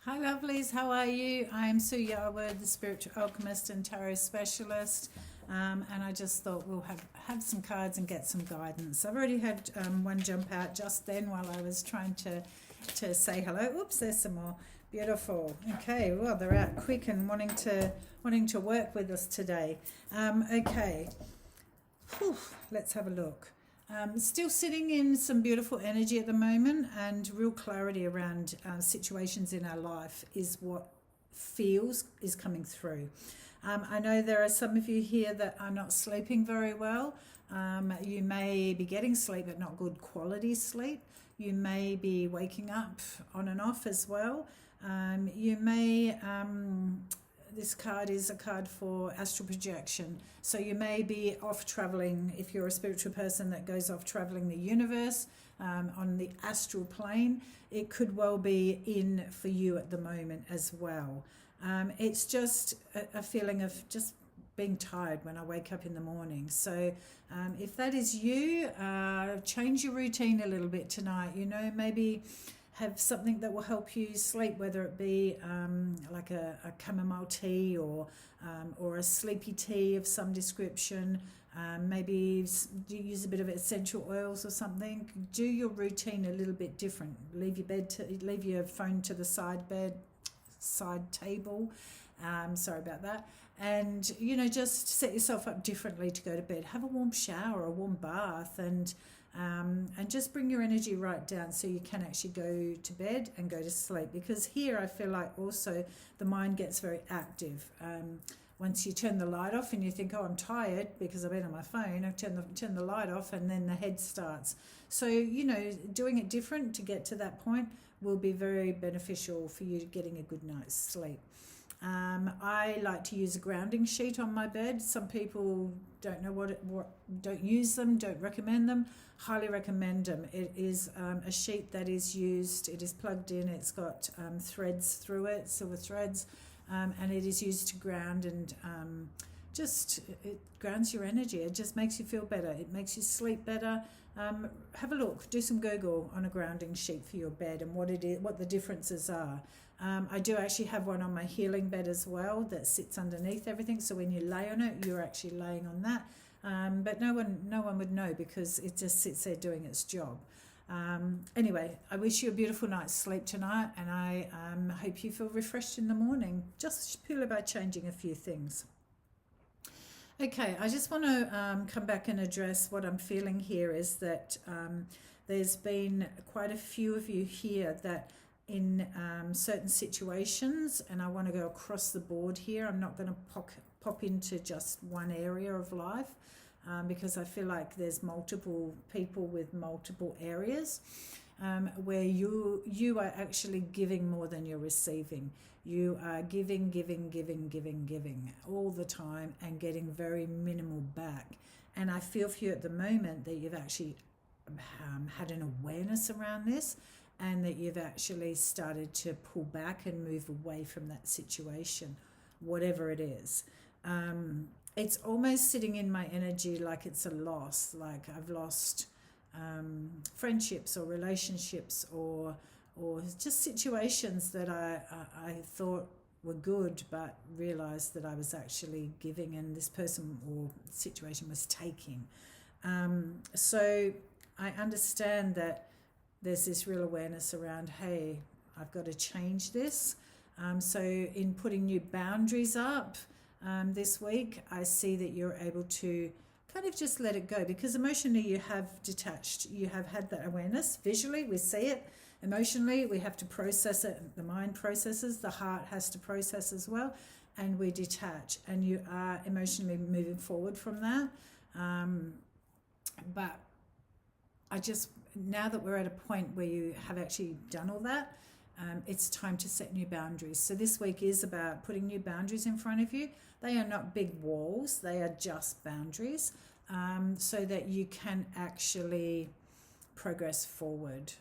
Hi lovelies, how are you? I am Sue Yarwood, the spiritual alchemist and tarot specialist, and I just thought we'll have some cards and get some guidance. I've already had one jump out just then while I was trying to say hello. Oops, there's some more. Beautiful. Okay, well they're out quick and wanting to work with us today. Okay, Whew, let's have a look. Still sitting in some beautiful energy at the moment, and real clarity around situations in our life is what feels is coming through. I know there are some of you here that are not sleeping very well. You may be getting sleep, but not good quality sleep. You may be waking up on and off as well. You may this card is a card for astral projection. So you may be off traveling, if you're a spiritual person that goes off traveling the universe on the astral plane. It could well be in for you at the moment as well. It's just a feeling of just being tired when I wake up in the morning. So if that is you, change your routine a little bit tonight. Maybe have something that will help you sleep, whether it be like a chamomile tea or a sleepy tea of some description. Maybe use a bit of essential oils or something. Do your routine a little bit different. Leave your phone to the side table. Sorry about that. And just set yourself up differently to go to bed. Have a warm shower, a warm bath, and just bring your energy right down so you can actually go to bed and go to sleep. Because here I feel like also the mind gets very active. Once you turn the light off and you think, oh, I'm tired because I've been on my phone, I turn the light off and then the head starts. So, doing it different to get to that point will be very beneficial for you getting a good night's sleep. I like to use a grounding sheet on my bed. Some people don't know don't use them, don't recommend them. Highly recommend them. It is a sheet that is used, it is plugged in, it's got threads through it, silver threads, and it is used to ground and it grounds your energy. It just makes you feel better. It makes you sleep better. Have a look, do some Google on a grounding sheet for your bed and what it is, what the differences are. I do actually have one on my healing bed as well that sits underneath everything. So when you lay on it, you're actually laying on that. But no one would know because it just sits there doing its job. Anyway, I wish you a beautiful night's sleep tonight, and I hope you feel refreshed in the morning. Just purely by changing a few things. Okay, I just want to come back and address what I'm feeling here is that there's been quite a few of you here that in certain situations, and I want to go across the board here. I'm not going to pop into just one area of life because I feel like there's multiple people with multiple areas where you are actually giving more than you're receiving. You are giving all the time and getting very minimal back. And I feel for you at the moment that you've actually had an awareness around this, and that you've actually started to pull back and move away from that situation, whatever it is. It's almost sitting in my energy like it's a loss, like I've lost friendships or relationships or just situations that I thought were good, but realized that I was actually giving and this person or situation was taking. So I understand that there's this real awareness around, hey, I've got to change this. So in putting new boundaries up this week, I see that you're able to kind of just let it go, because emotionally you have detached. You have had that awareness. Visually, we see it. Emotionally, we have to process it. The mind processes, the heart has to process as well, and we detach. And you are emotionally moving forward from that. But now that we're at a point where you have actually done all that, it's time to set new boundaries. So this week is about putting new boundaries in front of you. They are not big walls, they are just boundaries, so that you can actually progress forward,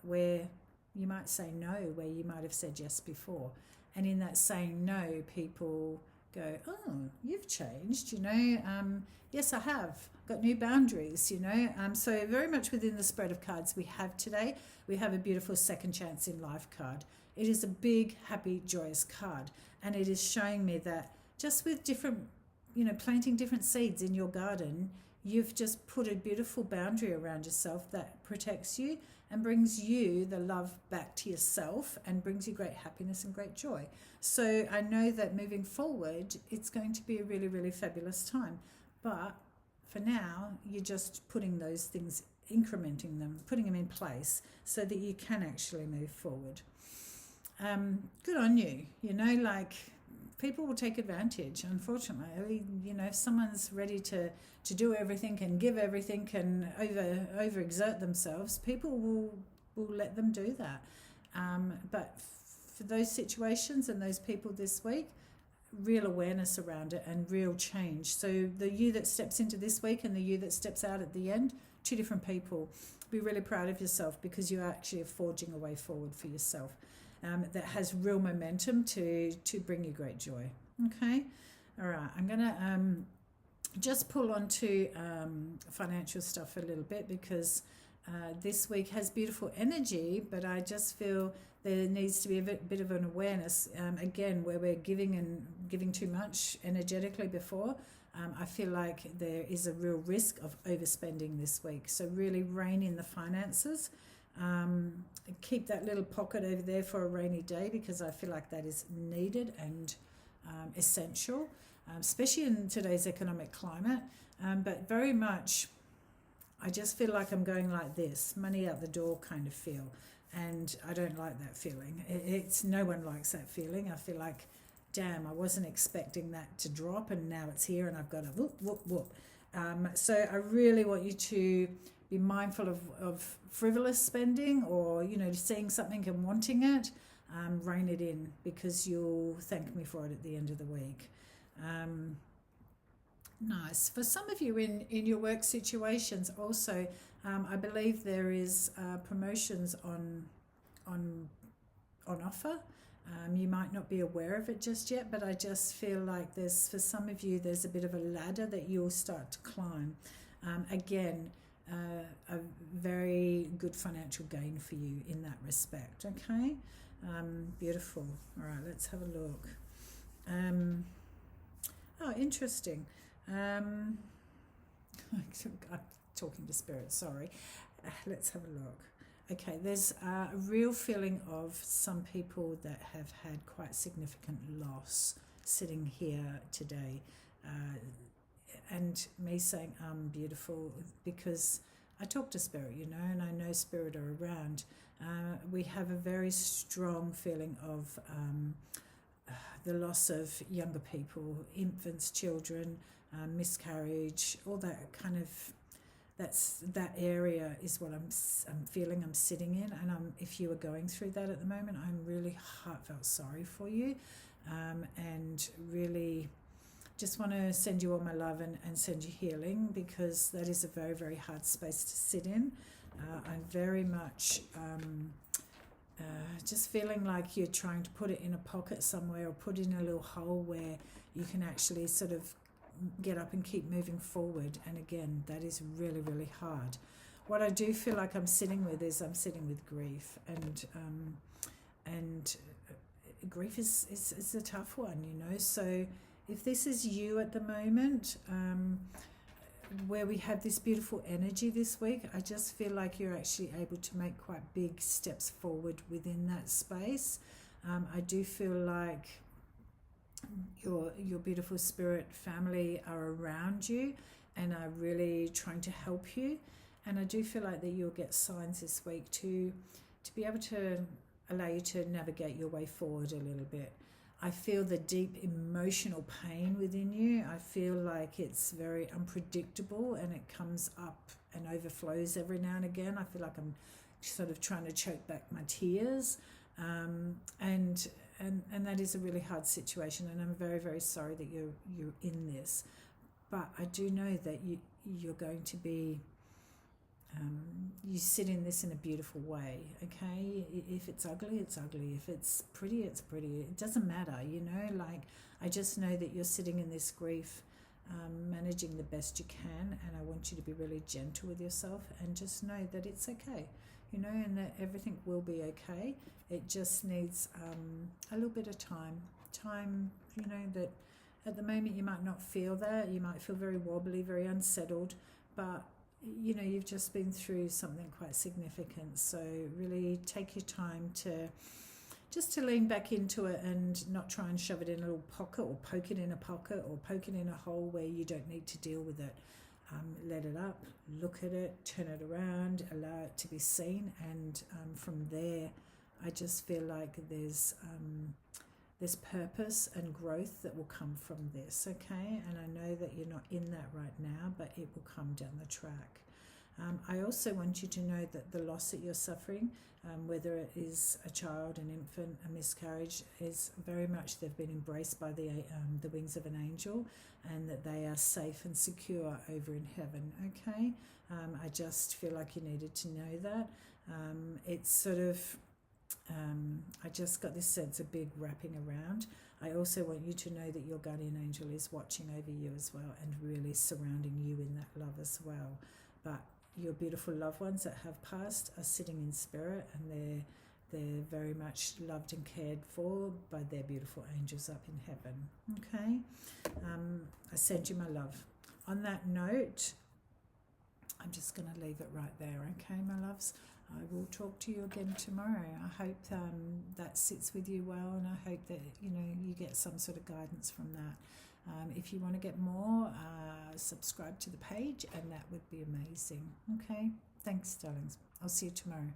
where you might say no, where you might have said yes before. And in that saying no, people go, oh, you've changed, yes, I have got new boundaries, so very much within the spread of cards we have today, we have a beautiful second chance in life card. It is a big, happy, joyous card. And it is showing me that just with different, planting different seeds in your garden, you've just put a beautiful boundary around yourself that protects you and brings you the love back to yourself and brings you great happiness and great joy. So I know that moving forward, it's going to be a really, really fabulous time. But for now, you're just putting those things, incrementing them, putting them in place so that you can actually move forward. Good on you. People will take advantage, unfortunately. If someone's ready to do everything and give everything and overexert themselves, people will let them do that. But for those situations and those people this week, real awareness around it and real change. So the you that steps into this week and the you that steps out at the end, two different people. Be really proud of yourself because you actually are forging a way forward for yourself. That has real momentum to bring you great joy. Okay? All right. I'm going to just pull on to financial stuff a little bit because this week has beautiful energy, but I just feel there needs to be a bit of an awareness, again, where we're giving too much energetically before. I feel like there is a real risk of overspending this week. So really rein in the finances. Keep that little pocket over there for a rainy day because I feel like that is needed and essential, especially in today's economic climate. But very much, I just feel like I'm going like this, money out the door kind of feel. And I don't like that feeling. It's no one likes that feeling. I feel like, damn, I wasn't expecting that to drop and now it's here and I've got to whoop, whoop, whoop. So I really want you to be mindful of frivolous spending or, seeing something and wanting it. Rein it in because you'll thank me for it at the end of the week. Nice. For some of you in your work situations also, I believe there is promotions on offer. You might not be aware of it just yet, but I just feel like for some of you, there's a bit of a ladder that you'll start to climb. Again, a very good financial gain for you in that respect. Okay? Beautiful. All right, let's have a look. Interesting. I'm talking to spirit, sorry. Let's have a look. Okay, there's a real feeling of some people that have had quite significant loss sitting here today. And me saying beautiful because I talk to spirit, and I know spirit are around. We have a very strong feeling of the loss of younger people, infants, children, miscarriage, all that kind of, that area is what I'm feeling I'm sitting in. And if you are going through that at the moment, I'm really heartfelt sorry for you, and really just want to send you all my love and send you healing because that is a very, very hard space to sit in. I'm very much just feeling like you're trying to put it in a pocket somewhere or put it in a little hole where you can actually sort of get up and keep moving forward. And again, that is really, really hard. What I do feel like I'm sitting with is I'm sitting with grief, and grief is a tough one, So if this is you at the moment, where we have this beautiful energy this week, I just feel like you're actually able to make quite big steps forward within that space. I do feel like your beautiful spirit family are around you and are really trying to help you. And I do feel like that you'll get signs this week to be able to allow you to navigate your way forward a little bit. I feel the deep emotional pain within you. I feel like it's very unpredictable and it comes up and overflows every now and again. I feel like I'm sort of trying to choke back my tears. And that is a really hard situation, and I'm very, very sorry that you're in this. But I do know that you're going to be you sit in this in a beautiful way, okay? If it's ugly, it's ugly. If it's pretty, it's pretty. It doesn't matter, I just know that you're sitting in this grief, managing the best you can, and I want you to be really gentle with yourself and just know that it's okay. and that everything will be okay. It just needs a little bit of time, that at the moment you might not feel that. You might feel very wobbly, very unsettled, but you've just been through something quite significant. So really take your time to lean back into it and not try and shove it in a little pocket or poke it in a pocket or poke it in a hole where you don't need to deal with it. Let it up, look at it, turn it around, allow it to be seen, and from there I just feel like there's purpose and growth that will come from this, okay? And I know that you're not in that right now, but it will come down the track. I also want you to know that the loss that you're suffering, whether it is a child, an infant, a miscarriage, is very much they've been embraced by the wings of an angel, and that they are safe and secure over in heaven, okay? I just feel like you needed to know that. It's sort of, I just got this sense of big wrapping around. I also want you to know that your guardian angel is watching over you as well and really surrounding you in that love as well. But your beautiful loved ones that have passed are sitting in spirit, and they're very much loved and cared for by their beautiful angels up in heaven, okay? I send you my love. On that note, I'm just going to leave it right there, okay, my loves? I will talk to you again tomorrow. I hope that sits with you well, and I hope that you get some sort of guidance from that. If you want to get more, subscribe to the page, and that would be amazing. Okay, thanks, darlings. I'll see you tomorrow.